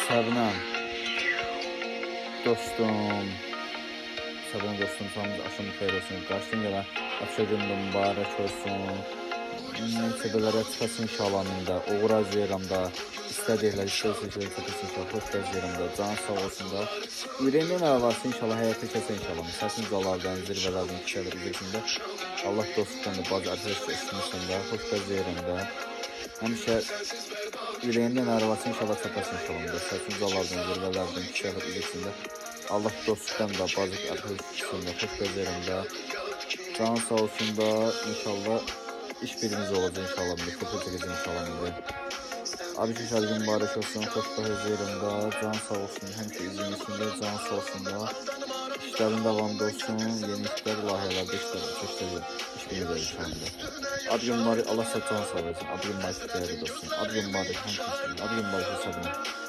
Səbinəm, dostum, Səbinəm dostum, samımız aşım xeyir olsun. Qarşıdan gələn Abşa günü mübarək olsun. Səbələrə çıxasın inşallah da, uğur arzulayıram da, istədiklər, istədiklər çıxasın inşallah, xoş gözləyirəm da, can sağ olsun da. Ürəyindən arabası inşallah, həyata kəsə inşallah. Səsin zalardan, zirvələrdən, kişilər üzrəsində. Allah dostluqdan da, bazı arkadaşlar üstünüzdən də, xoş gözləyirəm də. Həmişə ürəyindən arabası inşallah çapasın inşallah da, səsin zalardan, zirvələrdən, kişilər üzrəsində. Allah dostluqdan da, bazı arkadaşlar üstündə, xoş gözləyirəm də. Can sağ olsun da, inşallah. İş birimiz olacaq inşallah, köpək çəkəcək inşallah. Abi ki, şərqin mübarək olsun, xoşbəxt özləyirəm da, can sağ olsun, həmişə izin içində, can sağ olsun da, işlərin davamda olsun, yeni işlər, layihələrdə işlər, iş birimiz inşallah. Abi ki, mübarək, Allah sizə can sağ olsun, abi ki, mübarək dəyərli olsun, abi ki, mübarək, həmişə işləyin, abi ki, mübarək olsun.